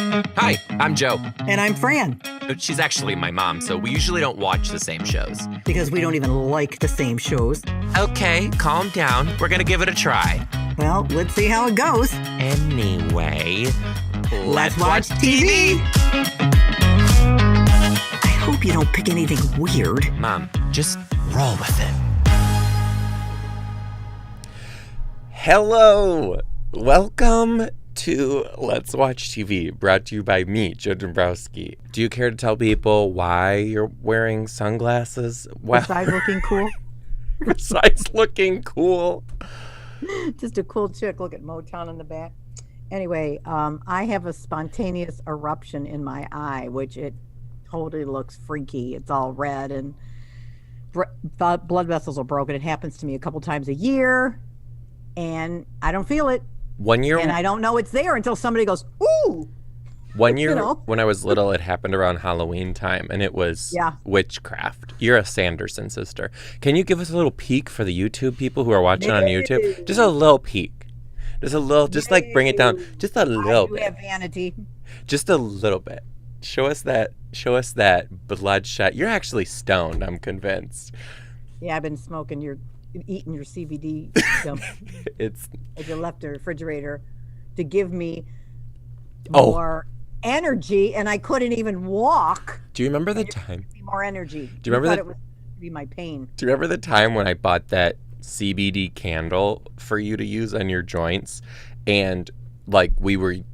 Hi, I'm Joe. And I'm Fran. She's actually my mom, so we usually don't watch the same shows. Because we don't even like the same shows. Okay, calm down. We're gonna give it a try. Well, let's see how it goes. Anyway, let's watch TV. I hope you don't pick anything weird. Mom, just roll with it. Hello! Welcome to Let's Watch TV, brought to you by me, Joe Dombrowski. Do you care to tell people why you're wearing sunglasses? Besides looking cool. Besides looking cool. Just a cool chick. Look at Motown in the back. Anyway, I have a spontaneous eruption in my eye, which it totally looks freaky. It's all red and blood vessels are broken. It happens to me a couple times a year, and I don't feel it. 1 year, and I don't know it's there until somebody goes, ooh. 1 year, when I was little, it happened around Halloween time, and it was witchcraft. You're a Sanderson sister. Can you give us a little peek for the YouTube people who are watching on YouTube? Just a little peek. Just a little, just like bring it down. Just a little bit. I do have vanity. Just a little bit. Show us that bloodshot. You're actually stoned, I'm convinced. Yeah, I've been eating your CBD dump. I just left the refrigerator to give me more energy, and I couldn't even walk. Do you remember the time? More energy. Do you remember it was be my pain? Do you remember the time when I bought that CBD candle for you to use on your joints, and like we lit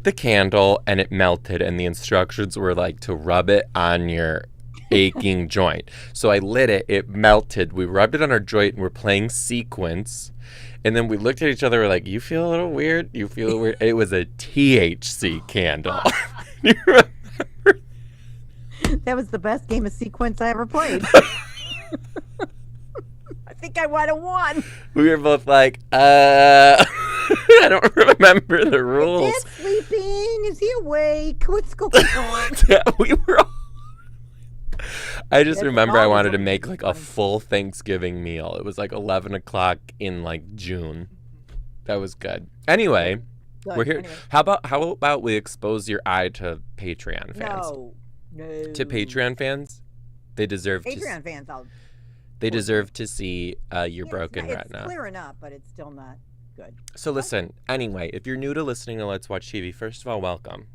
the candle and it melted, and the instructions were like to rub it on your aching joint. So I lit it, it melted, we rubbed it on our joint, and we're playing sequence, and then we looked at each other, we're like, you feel a little weird? You feel weird? It was a THC candle. You remember? That was the best game of sequence I ever played. I think I might have won. We were both like, I don't remember the rules. Is he sleeping? Is he awake? What's going on? Yeah, we were all... I just remember I wanted to make like a full Thanksgiving meal. It was like 11 o'clock in like June. That was good. Anyway, we're here. Anyway. How about we expose your eye to Patreon fans? No. To Patreon fans? They deserve Patreon fans. They deserve to see your broken retina. It's clear enough, but it's still not good. So listen, anyway, if you're new to listening to Let's Watch TV, first of all, welcome.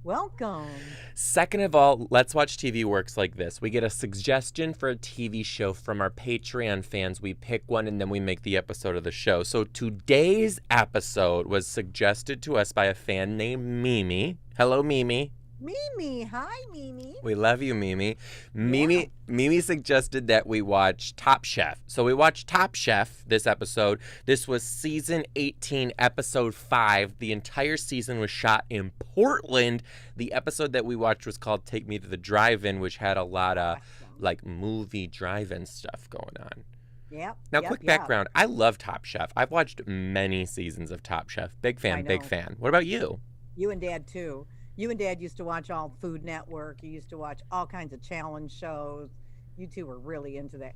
Welcome. Second of all, Let's Watch TV works like this. We get a suggestion for a TV show from our Patreon fans. We pick one, and then we make the episode of the show. So today's episode was suggested to us by a fan named Mimi. Hello, Mimi. Mimi. Hi, Mimi. We love you, Mimi. Mimi suggested that we watch Top Chef. So we watched Top Chef this episode. This was season 18, episode 5. The entire season was shot in Portland. The episode that we watched was called Take Me to the Drive-In, which had a lot of like movie drive-in stuff going on. Yeah. Now, quick background. I love Top Chef. I've watched many seasons of Top Chef. Big fan, big fan. What about you? You and Dad, too. You and Dad used to watch all Food Network. You used to watch all kinds of challenge shows. You two were really into the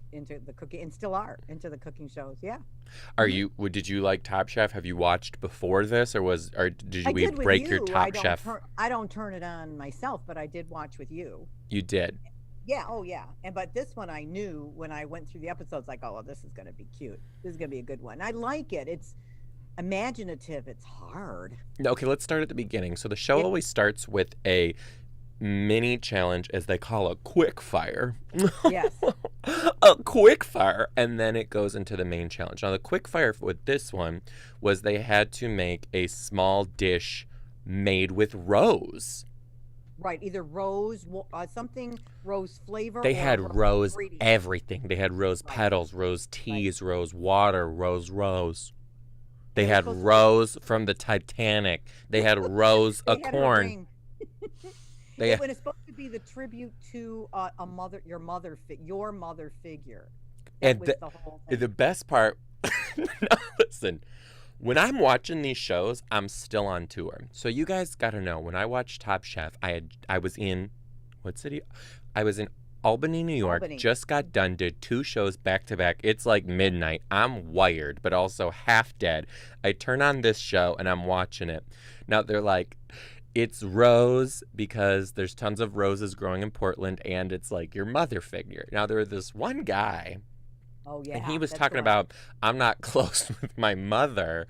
cooking, and still are into the cooking shows. Yeah. Did you like Top Chef? Have you watched before this, or did we break your Top Chef? I don't turn it on myself, but I did watch with you. You did. Yeah. Oh, yeah. But this one I knew when I went through the episodes, like, oh, well, this is going to be cute. This is going to be a good one. I like it. It's imaginative. It's hard. Okay, let's start at the beginning. So the show always starts with a mini challenge, as they call a quick fire. Yes. A quick fire. And then it goes into the main challenge. Now, the quick fire with this one was they had to make a small dish made with rose. Right, either rose, something rose flavor. They had rose everything. They had rose petals, rose teas, rose water, rose. They had Rose from the Titanic. They had Rose a corn. When it's supposed to be the tribute to your mother figure. And the best part, no, listen, when I'm watching these shows, I'm still on tour. So you guys got to know, when I watched Top Chef, I was in, what city? I was in Albany, New York, Albany. just got done, did 2 shows back to back. It's like midnight. I'm wired, but also half dead. I turn on this show and I'm watching it. Now they're like, it's Rose because there's tons of roses growing in Portland, and it's like your mother figure. Now there was this one guy, Oh yeah. and he was that's talking the one. about, I'm not close with my mother,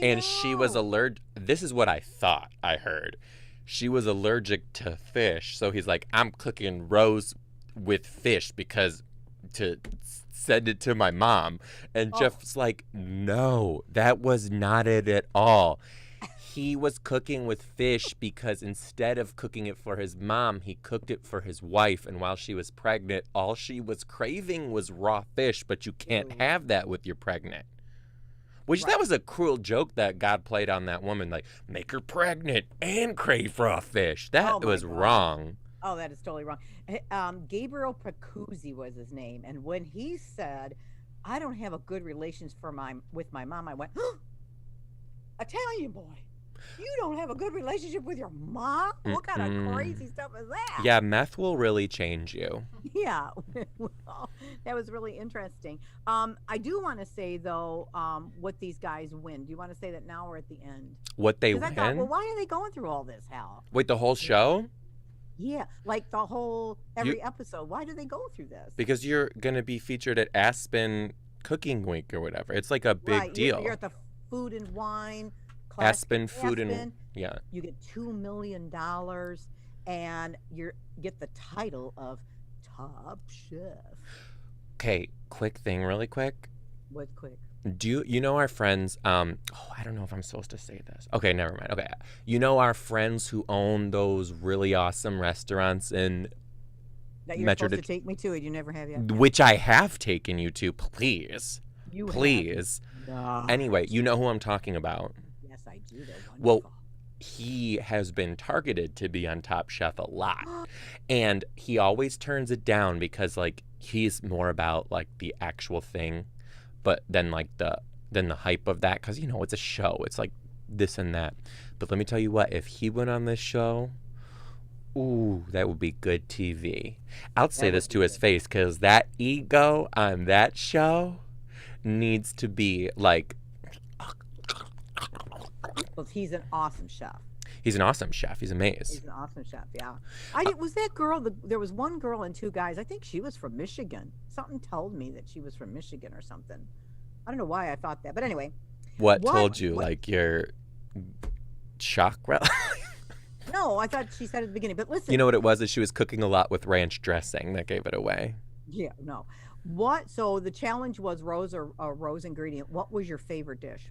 and she was know. allergic. This is what I thought I heard. She was allergic to fish, so he's like, I'm cooking Rose with fish because to send it to my mom. And Jeff's like, no, that was not it at all. He was cooking with fish because instead of cooking it for his mom, he cooked it for his wife. And while she was pregnant, all she was craving was raw fish, but you can't have that with your pregnant. Which that was a cruel joke that God played on that woman, like, make her pregnant and crave raw fish. That was wrong. Oh, that is totally wrong. Gabriel Pacuzzi was his name, and when he said, "I don't have a good relations with my mom," I went, "Italian boy, you don't have a good relationship with your mom? What kind of crazy stuff is that?" Yeah, meth will really change you. Yeah, well, that was really interesting. I do want to say though, what these guys win. Do you want to say that now or at the end? What they 'Cause I win? thought, well, why are they going through all this hell? Wait, the whole show? Yeah, like the whole every episode. Why do they go through this? Because you're going to be featured at Aspen Cooking Week or whatever. It's like a big Right, deal. You're at the Food and Wine Aspen Food and yeah. You get $2 million, and you get the title of Top Chef. Okay, quick thing, really quick. What's quick? Do you know our friends? I don't know if I'm supposed to say this. Okay, never mind. Okay, you know our friends who own those really awesome restaurants in That you're supposed to take me to, and you never have yet. which I have taken you to. Please, You please. No. Anyway, you know who I'm talking about. Yes, I do. They're wonderful. Well, he has been targeted to be on Top Chef a lot, and he always turns it down because like he's more about like the actual thing, but then like the hype of that, because you know it's a show, it's like this and that. But let me tell you what, if he went on this show, ooh, that would be good TV. I'll say this to his face, because that ego on that show needs to be like. Well, he's an awesome chef. He's an awesome chef. He's amazing. He's an awesome chef. Yeah. Was that girl? There was one girl and 2 guys. I think she was from Michigan. Something told me that she was from Michigan or something. I don't know why I thought that, but anyway. What told you? Like your shock? No, I thought she said at the beginning. But listen. You know what it was? Is she was cooking a lot with ranch dressing that gave it away. Yeah. No. What? So the challenge was rose or rose ingredient. What was your favorite dish?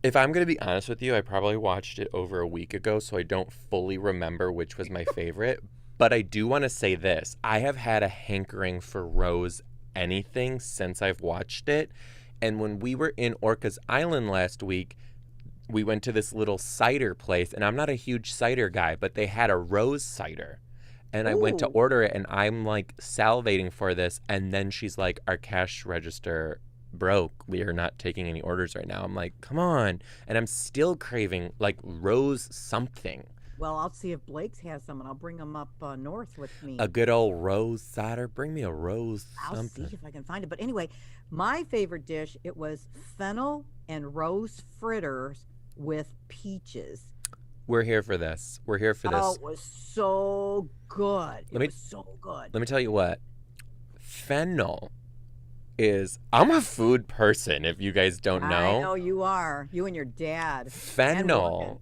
If I'm going to be honest with you, I probably watched it over a week ago, so I don't fully remember which was my favorite. But I do want to say this. I have had a hankering for Rose anything since I've watched it. And when we were in Orcas Island last week, we went to this little cider place. And I'm not a huge cider guy, but they had a Rose cider. And I went to order it, and I'm like salivating for this. And then she's like, our cash register broke. We are not taking any orders right now. I'm like, come on. And I'm still craving like Rose something. Well, I'll see if Blake's has some, and I'll bring them up north with me. A good old Rose cider. Bring me a Rose I'll something. see if I can find it. But anyway, my favorite dish, it was fennel and rose fritters with peaches. We're here for this. We're here for this. Oh, it was so good. It was so good. Let me tell you what. Fennel is, I'm a food person, if you guys don't know. I know you are. You and your dad. Fennel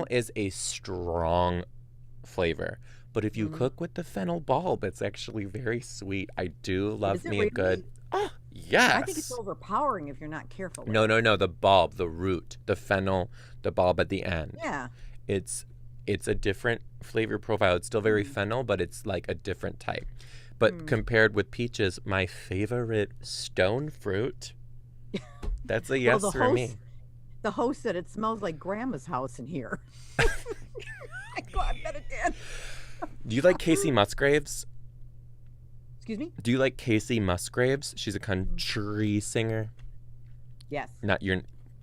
is a strong flavor. But if you cook with the fennel bulb, it's actually very sweet. I do love me a good. Oh, yes. I think it's overpowering if you're not careful. No. The bulb, the root, the fennel, the bulb at the end. Yeah. It's a different flavor profile. It's still very fennel, but it's like a different type. But compared with peaches, my favorite stone fruit, that's a yes for me. The host said it smells like Grandma's house in here. I bet it did. Do you like Casey Musgraves? Excuse me? Do you like Casey Musgraves? She's a country singer. Yes. Not your...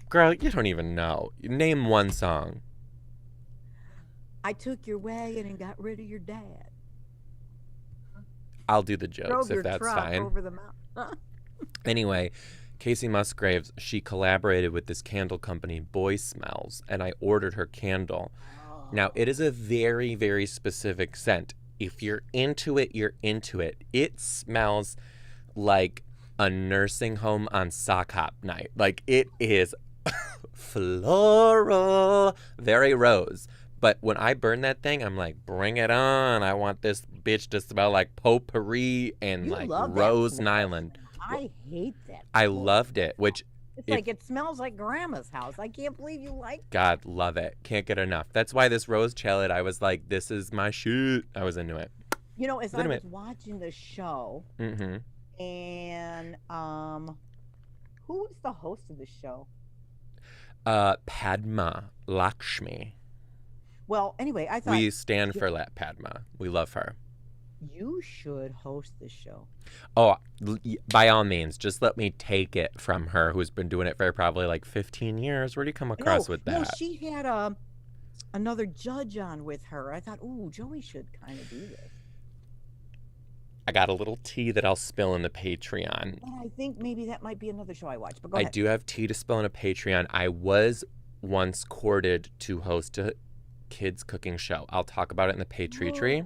Girl, you don't even know. Name one song. I took your wagon and got rid of your dad. I'll do the jokes Drove if your that's truck fine. over the mountain. Anyway, Casey Musgraves, she collaborated with this candle company, Boy Smells, and I ordered her candle. Now, it is a very, very specific scent. If you're into it, you're into it. It smells like a nursing home on sock hop night. Like, it is floral, very rose. But when I burn that thing, I'm like, bring it on. I want this bitch to smell like potpourri and You like love that Rose floral Nyland. smell. I hate that. I floral loved it, smell. which It's if- like it smells like grandma's house. I can't believe you like that. God, love it. Can't get enough. That's why this rose challet, I was like, this is my shit. I was into it. You know, as I Legitimate. was watching the show, Mm-hmm. and who was the host of the show? Padma Lakshmi. Well, anyway, I thought We stand for Padma. We love her. you should host the show. Oh, by all means, just let me take it from her, who's been doing it for probably like 15 years. Where do you come across with that? No, she had another judge on with her. I thought, ooh, Joey should kind of do this. I got a little tea that I'll spill in the Patreon. And I think maybe that might be another show I watch. But go I ahead. do have tea to spill in a Patreon. I was once courted to host a kids cooking show. I'll talk about it in the Patreon tree.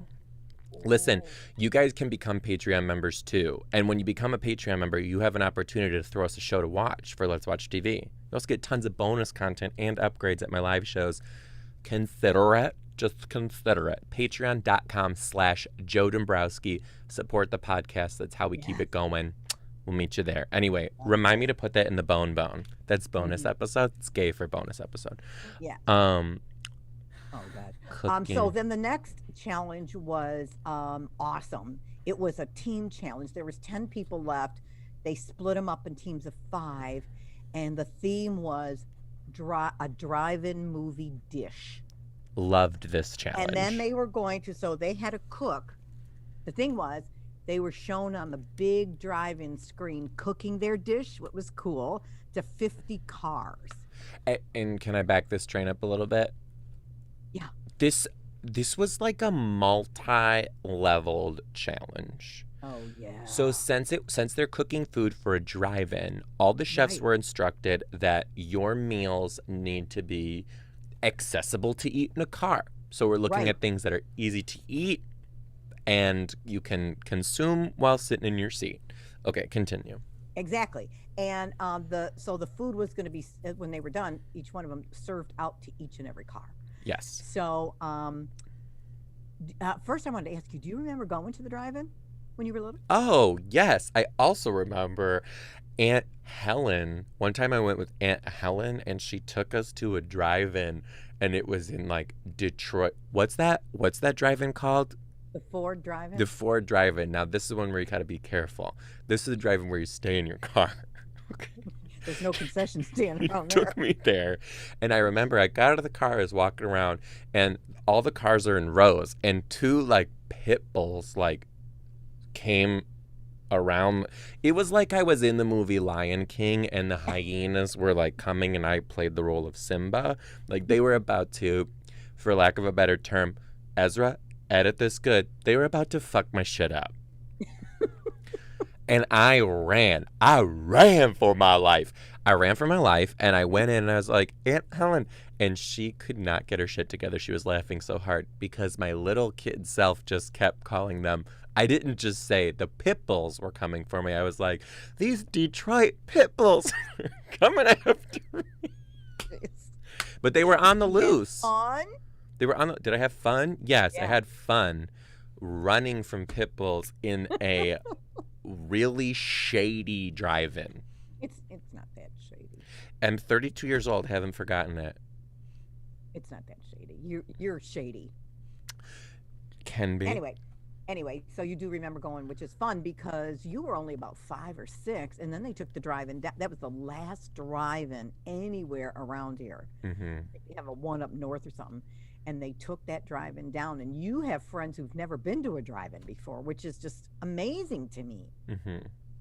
Listen, you guys can become Patreon members too. And when you become a Patreon member, you have an opportunity to throw us a show to watch for Let's Watch TV. You also get tons of bonus content and upgrades at my live shows. Consider it. Just consider it. Patreon.com/Joe Dombrowski. Support the podcast. That's how we keep it going. We'll meet you there. Anyway, remind me to put that in the bone. That's bonus episode. It's gay for bonus episode. Yeah. Oh God. Cooking. So then the next challenge was awesome. It was a team challenge. There was 10 people left. They split them up in teams of 5, and the theme was a drive-in movie dish. Loved this challenge. And then they were going to, so they had a cook. The thing was, they were shown on the big drive-in screen cooking their dish, what was cool, to 50 cars. And can I back this train up a little bit? Yeah. This was like a multi-leveled challenge. Oh yeah. So since they're cooking food for a drive-in, all the chefs Right. were instructed that your meals need to be accessible to eat in a car. So we're looking Right. at things that are easy to eat and you can consume while sitting in your seat. Okay, continue. Exactly. And the food was going to be, when they were done, each one of them served out to each and every car. Yes. So first I wanted to ask you, do you remember going to the drive-in when you were little? Oh, yes. I also remember Aunt Helen. One time I went with Aunt Helen and she took us to a drive-in and it was in like Detroit. What's that drive-in called? The Ford drive-in? The Ford drive-in. Now, this is one where you got to be careful. This is the drive-in where you stay in your car. Okay. There's no concession stand He around there. took me there. And I remember I got out of the car, I was walking around, and all the cars are in rows. And 2, like, pit bulls, like, came around. It was like I was in the movie Lion King, and the hyenas were, like, coming, and I played the role of Simba. Like, they were about to, for lack of a better term, Ezra, edit this good, they were about to fuck my shit up. And I ran for my life. And I went in and I was like, Aunt Helen. And she could not get her shit together. She was laughing so hard because my little kid self just kept calling them. I didn't just say the pit bulls were coming for me. I was like, these Detroit pit bulls are coming after me. But they were on the loose. Fun? They were on the, did I have fun? Yes, I Yeah. had fun running from pit bulls in a really shady drive-in. It's not that shady. I'm 32 years old, haven't forgotten it. It's not that shady. You're shady. Can be. Anyway, so you do remember going, which is fun because you were only about 5 or 6, and then they took the drive-in. That was the last drive-in anywhere around here. Mm-hmm. They have a one up north or something, and they took that drive-in down. And you have friends who've never been to a drive-in before, which is just amazing to me. Mm-hmm.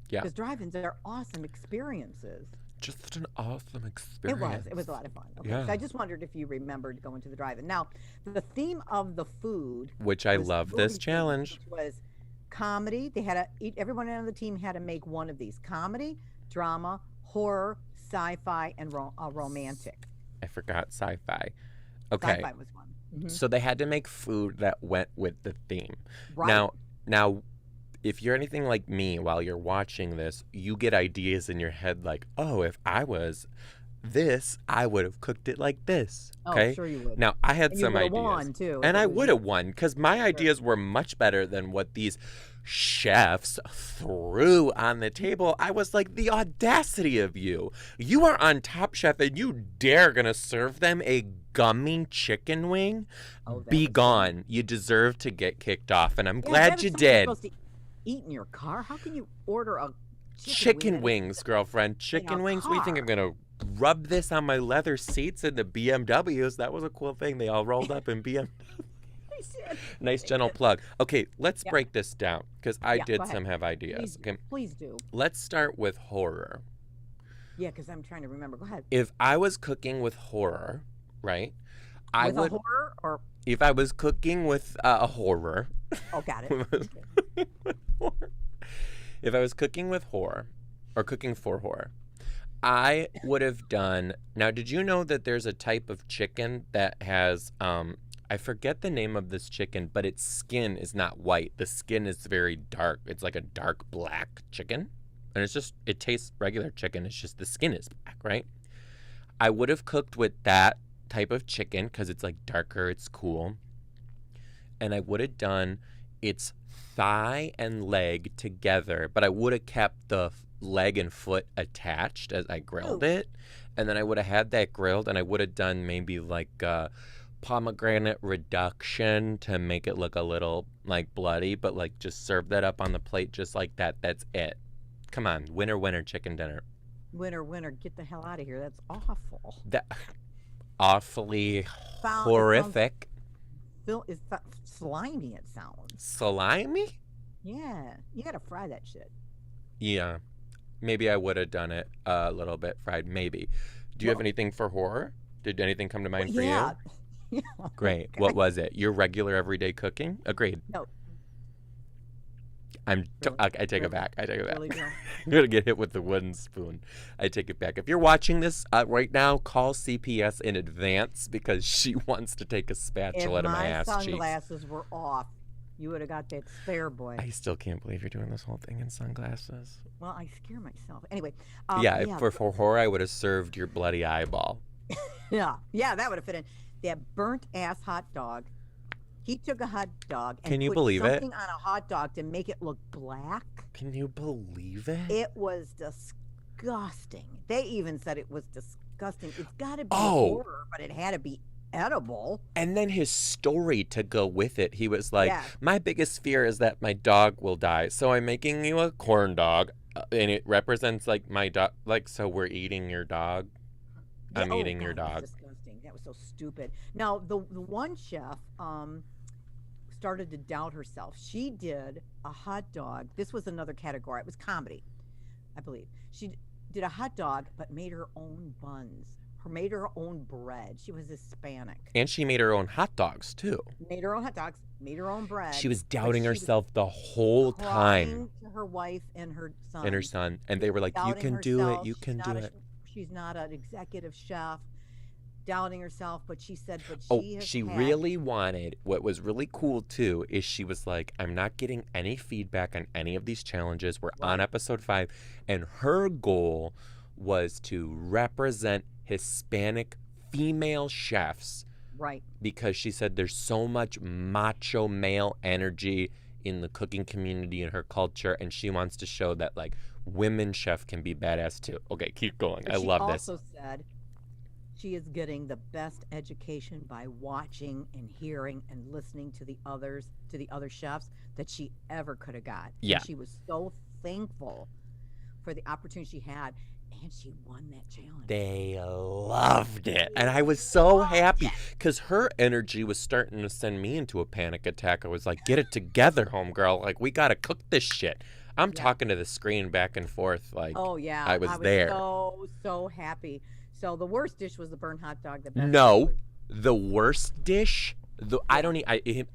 Yeah. Because drive-ins are awesome experiences. just an awesome experience. It was a lot of fun. Okay. Yeah. So I just wondered if you remembered going to the drive-in. Now, the theme of the food, Which I was love movie this themed, challenge. which was comedy. They had everyone on the team had to make one of these: comedy, drama, horror, sci-fi, and romantic. I forgot sci-fi. Okay. Sci-fi was one. Mhm. So they had to make food that went with the theme. Right. Now, if you're anything like me while you're watching this, you get ideas in your head like, oh, if I was this, I would have cooked it like this. Okay. Oh, sure you would. Now, I had And you some would've ideas. won, too, if And it I was would you. have won because my ideas were much better than what these chefs threw on the table. I was like, the audacity of you. You are on Top Chef and you dare gonna serve them a gummy chicken wing? Oh, that Be was gone. You deserve to get kicked off, and I'm Yeah, that glad was you something you're did. supposed to eat in your car? How can you order a Chicken wing wings, girlfriend. Chicken a wings. What do you think? I'm car? gonna rub this on my leather seats in the BMWs? That was a cool thing. They all rolled up in BMW. Nice gentle plug. Okay, let's Yeah. break this down because I Yeah, did go ahead. some have ideas. Okay, Please do. let's start with horror. Yeah, because I'm trying to remember. Go ahead. If I was cooking with horror, right? I With would. a horror or If I was cooking with a horror. oh, got it. If I was cooking with horror or cooking for horror, I would have done. Now, did you know that there's a type of chicken that has I forget the name of this chicken, but its skin is not white. The skin is very dark. It's like a dark black chicken. And it tastes regular chicken. It's just the skin is black, right? I would have cooked with that type of chicken because it's like darker, it's cool. And I would have done its thigh and leg together, but I would have kept the leg and foot attached as I grilled it. And then I would have had that grilled, and I would have done maybe like pomegranate reduction to make it look a little like bloody, but like just serve that up on the plate just like that. That's it. Come on, winner, chicken dinner. Winner, get the hell out of here. That's awful. That awfully Sound- horrific. It's slimy, it sounds. Slimy? Yeah. You got to fry that shit. Yeah. Maybe I would have done it a little bit fried. Maybe. Do you have anything for horror? Did anything come to mind for Yeah. you? Yeah. Great. Okay. What was it? Your regular everyday cooking? Agreed. No. I take Really? it back. I take it back. Really don't. I'm going to get hit with the wooden spoon. I take it back. If you're watching this right now, call CPS in advance because she wants to take a spatula If to my my ass cheeks. sunglasses were off, you would have got that spare boy. I still can't believe you're doing this whole thing in sunglasses. Well, I scare myself. Anyway. For horror, I would have served your bloody eyeball. Yeah, that would have fit in. That burnt ass hot dog. He took a hot dog and Can you put believe it? something on a hot dog to make it look black. Can you believe it? It was disgusting. They even said it was disgusting. It's got to be Oh. horror, but it had to be edible. And then his story to go with it. He was like, Yeah. my biggest fear is that my dog will die. So I'm making you a corn dog. And it represents like my dog. Like, so we're eating your dog. I'm Yeah, eating your God, that dog. was disgusting. That was so stupid. Now, the one chef started to doubt herself. She did a hot dog. This was another category. It was comedy, I believe. She did a hot dog, but made her own buns. Made her own bread. She was Hispanic. And she made her own hot dogs, too. Made her own hot dogs. Made her own bread. She was but doubting she was herself the whole time. crying to her wife and her son. And her son. And they were like, you doubting can do it. herself. You She's can not do a- it. She's not an executive chef. Doubting herself, but she said, but Oh, she has she had- really wanted, what was really cool too, is she was like, I'm not getting any feedback on any of these challenges. We're on episode 5. And her goal was to represent Hispanic female chefs Right. because she said there's so much macho male energy in the cooking community and her culture. And she wants to show that like women chef can be badass too. Okay, keep going. But I love this. She also said she is getting the best education by watching and hearing and listening to the other chefs that she ever could have got. Yeah. And she was so thankful for the opportunity she had, and she won that challenge. They loved it. And I was so happy because her energy was starting to send me into a panic attack. I was like, get it together, homegirl. Like, we got to cook this shit. I'm talking to the screen back and forth like Oh yeah, I was there. so happy. So the worst dish was the burnt hot dog. The best No, dish the worst dish. I Yeah. don't.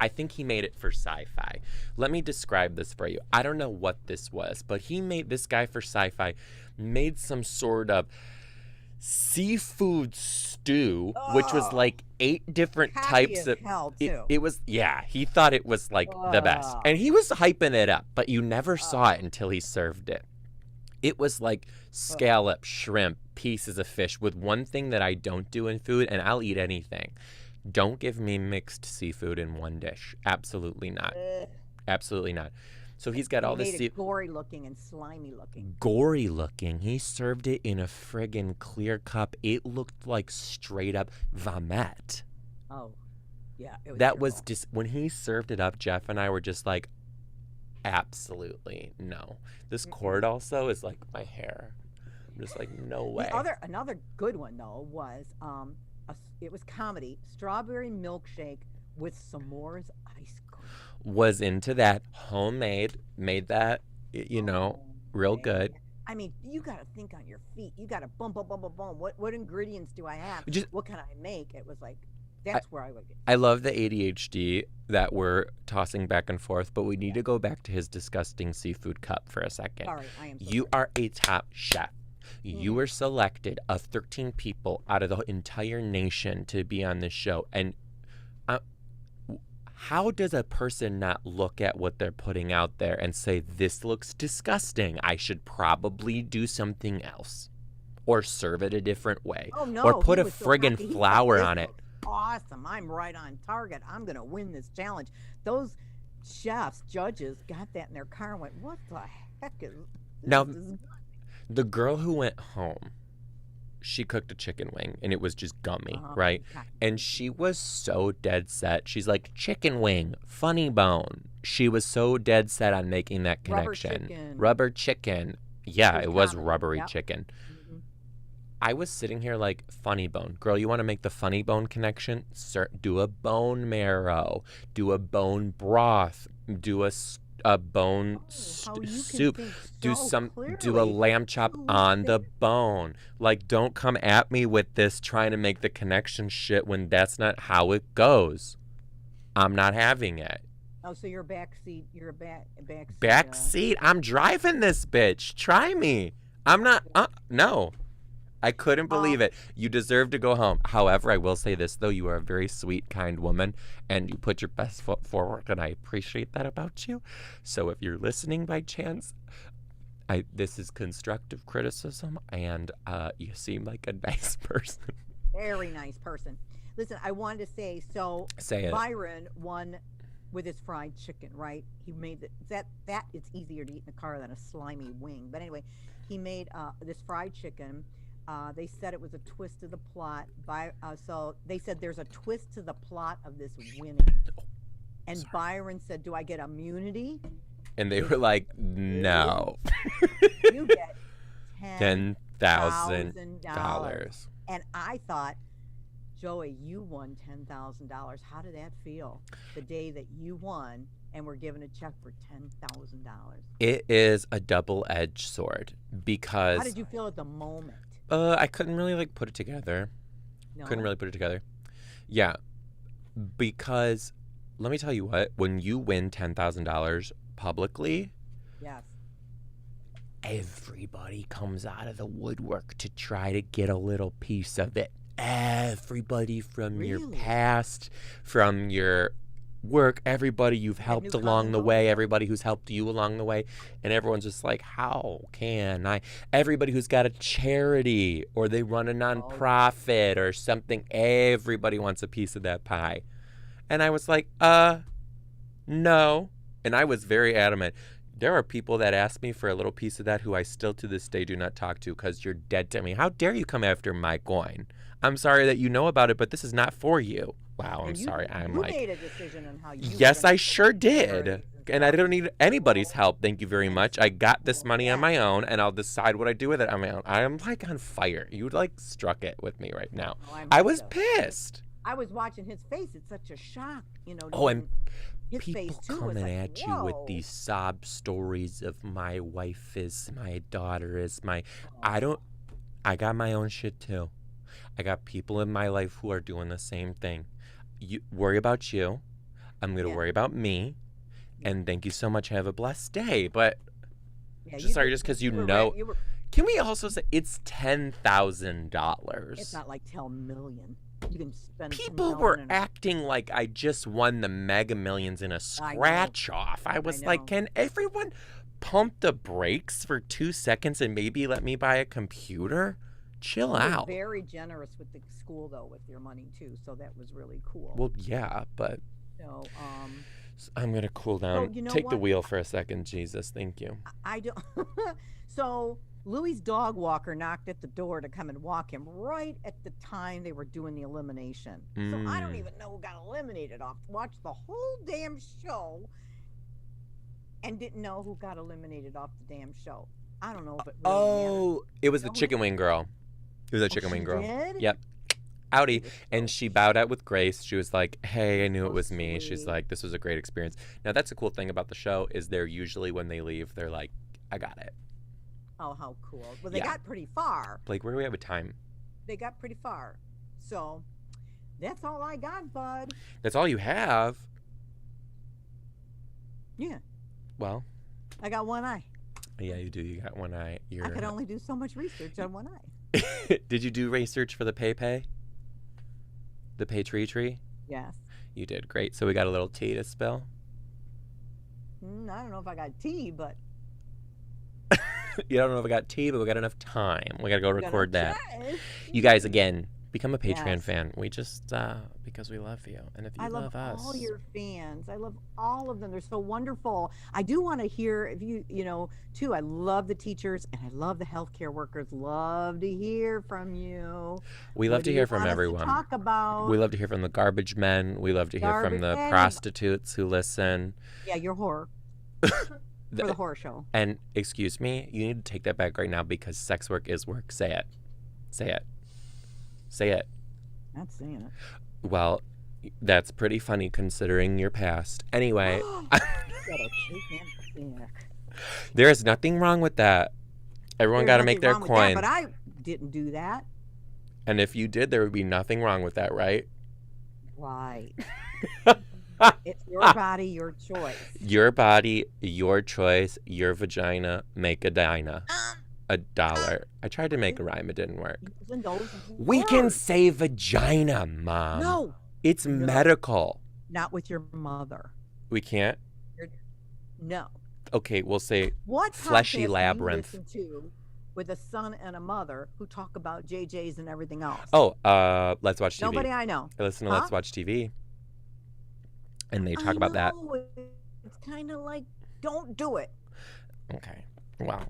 I think he made it for Sci-Fi. Let me describe this for you. I don't know what this was, but this guy for Sci-Fi made some sort of seafood stew, which was like 8 different happy types as of. hell too. It was, yeah. He thought it was like the best, and he was hyping it up, but you never saw it until he served it. It was like scallop, shrimp, pieces of fish with one thing that I don't do in food, and I'll eat anything. Don't give me mixed seafood in one dish. Absolutely not. Absolutely not. So he's got all this made it gory looking and slimy looking. gory looking. He served it in a friggin' clear cup. It looked like straight up vomit. Oh, yeah. It was That was terrible. just when he served it up. Jeff and I were just like, absolutely no. This cord also is like my hair. I'm just like, no way. Another good one though was it was comedy, strawberry milkshake with s'mores ice cream. Was into that, homemade, made that, real man. good. I mean, you got to think on your feet. You got to boom, boom, boom, boom, boom. What ingredients do I have? What can I make? It was like, that's where I would get. I love the ADHD that we're tossing back and forth, but we need to go back to his disgusting seafood cup for a second. Sorry, I am so You sorry. are a top chef. You were selected of 13 people out of the entire nation to be on this show. And how does a person not look at what they're putting out there and say, this looks disgusting. I should probably do something else or serve it a different way Oh no! or put he a was so friggin' happy. He said, flower "This on it. looks Awesome! I'm right on target. I'm gonna win this challenge." Those chefs, judges, got that in their car and went, "What the heck is this?" Now, This is the girl who went home, she cooked a chicken wing and it was just gummy, right? okay. And she was so dead set. She's like, chicken wing, funny bone. She was so dead set on making that Rubber connection. chicken. Rubber chicken. Yeah, it was common. rubbery Yep. chicken. Mhm. I was sitting here like, funny bone. Girl, you want to make the funny bone connection? Sir, do a bone marrow. Do a bone broth. Do a bone how you can soup. think Do so do a clearly. lamb chop Who on the thinks- bone. Like, don't come at me with this trying to make the connection shit when that's not how it goes. I'm not having it. Oh, so you're a backseat. You're a backseat. Backseat. I'm driving this bitch. Try me. I'm not. No. I couldn't believe it. You deserve to go home. However, I will say this, though. You are a very sweet, kind woman, and you put your best foot forward, and I appreciate that about you. So if you're listening by chance, this is constructive criticism, and you seem like a nice person. Very nice person. Listen, I wanted to say, so Say it. Byron won with his fried chicken, right? He made that it's easier to eat in the car than a slimy wing. But anyway, he made this fried chicken. They said it was a twist to the plot. So they said there's a twist to the plot of this winning. And Byron said, "Do I get immunity?" And they were like, no. You get $10,000. And I thought, Joey, you won $10,000. How did that feel the day that you won and were given a check for $10,000? It is a double-edged sword because How did you feel at the moment? I couldn't really put it together. No. Couldn't really put it together. Yeah, because let me tell you what, when you win $10,000 publicly, Yes. everybody comes out of the woodwork to try to get a little piece of it. Everybody from your Really? past, from your work, everybody you've helped new along the cousins way, over? everybody who's helped you along the way, and everyone's just like, how can I? Everybody who's got a charity or they run a nonprofit or something, everybody wants a piece of that pie. And I was like, no. And I was very adamant. There are people that ask me for a little piece of that who I still to this day do not talk to because you're dead to me. How dare you come after my coin? I'm sorry that you know about it, but this is not for you. Wow, I'm And sorry. I'm you like, made a decision on how you. were yes, gonna I sure did. charities And I don't need anybody's help. Thank you very much. I got this money on my own, and I'll decide what I do with it on my own. I am on fire. You struck it with me right now. Oh, I'm I was so- pissed. I was watching his face. It's such a shock, to Oh, and His People face too was coming like, at you with whoa. these sob stories of my wife is, my daughter is, I got my own shit too. I got people in my life who are doing the same thing. You worry about you. I'm going to Yeah. worry about me. Yeah. And thank you so much. Have a blessed day. But Yeah, just sorry, did- just because you were know. right- you were- Can we also say it's $10,000? It's not like 10 million. You can spend People 10,000 were in a- acting like I just won the Mega Millions in a I know. scratch off. I was know. like, can everyone pump the brakes for 2 seconds and maybe let me buy a computer? Chill You were out. very generous with the school though, with your money too. So that was really cool. Well, yeah, but So, I'm going to cool down. you know Take the what? wheel for a second, Jesus. Thank you. I don't. So Louis's dog walker knocked at the door to come and walk him right at the time they were doing the elimination. So I don't even know who got eliminated off. Watched the whole damn show and didn't know who got eliminated off the damn show. I don't know if it really mattered. It was the No, who chicken wing girl. It was a chicken she wing girl. did? Yep. Howdy. She was And so she bowed out with grace. She was like, hey, I knew it So was me. She's sweet. like, this was a great experience. Now, that's a cool thing about the show is they're usually, when they leave, they're like, I got it. Oh, how cool. Well, they Yeah. got pretty far. Blake, where do we have a time? They got pretty far. So that's all I got, bud. That's all you have. Yeah. Well, I got one eye. yeah, you do. You got one eye. I could only do so much research on one eye. Did you do research for the pay? The pay tree? Yes. You did. Great. So we got a little tea to spill. I don't know if I got tea, but You don't know if we got tea, but we got enough time. We got to go I'm gonna record that. try. You guys, again, become a Patreon Yes. fan. We just, because we love you. And if you I love us. all your fans. I love all of them. They're so wonderful. I do want to hear if too. I love the teachers and I love the healthcare workers. Love to hear from you. We love What to do you hear from want us to everyone. talk about. We love to hear from the garbage men. We love to hear from the Garbage- prostitutes who listen. Yeah, your horror for the horror show. And excuse me, you need to take that back right now because sex work is work. Say it. Say it. Say it. Not saying it. Well, that's pretty funny considering your past. Anyway, Gotta take him back. there is nothing wrong with that. Everyone There's got to make their nothing wrong with coin. that, but I didn't do that. And if you did, there would be nothing wrong with that, right? Right. It's your body, your choice. Your body, your choice, your vagina, make a dina. $1. I tried to make a rhyme, it didn't work. Using those We can words. say vagina, Mom. No, It's No. medical. not with your mother. We can't? No. Okay, we'll say What Fleshy podcast do you labyrinth. listen to with a son and a mother who talk about JJs and everything else? Let's Watch TV. Nobody I know. I listen to Huh? Let's Watch TV. And they talk about that. It's kind of like, don't do it. Okay. Well,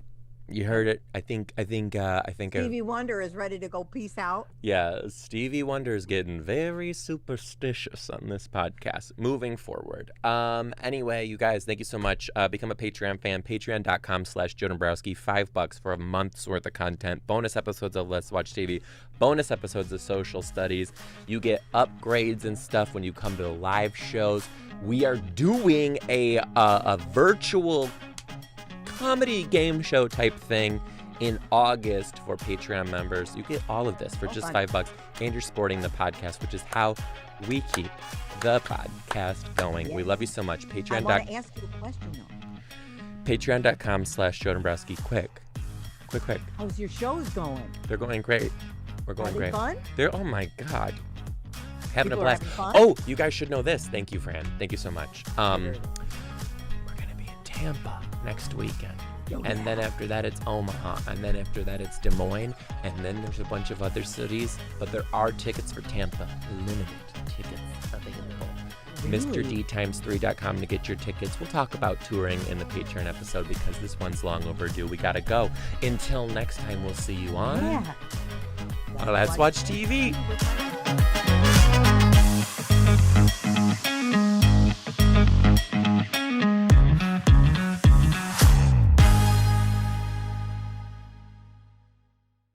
you heard it. I think Stevie Wonder is ready to go peace out. yeah, Stevie Wonder is getting very superstitious on this podcast. Moving forward. Anyway, you guys, thank you so much. Become a Patreon fan. Patreon.com/Joe Dombrowski. $5 for a month's worth of content. Bonus episodes of Let's Watch TV. Bonus episodes of Social Studies. You get upgrades and stuff when you come to the live shows. We are doing a virtual comedy game show type thing in August for Patreon members. You get all of this for just fun. $5, and you're supporting the podcast, which is how we keep the podcast going. We love you so much. I want to ask you a question though. Patreon.com/Joe Dombrowski. Quick. How's your shows going? They're going great. We're going Are they great. fun? They're, oh my God. Having People a are blast. having fun? Oh, you guys should know this. Thank you, Fran. Thank you so much. We're Very going to be in Tampa next weekend. Oh, And then after that, it's Omaha. And then after that, it's Des Moines. And then there's a bunch of other cities. But there are tickets for Tampa. Limited tickets available. Really? MrD3.com to get your tickets. We'll talk about touring in the Patreon episode because this one's long overdue. We got to go. Until next time, we'll see you on Yeah. Let's Watch TV.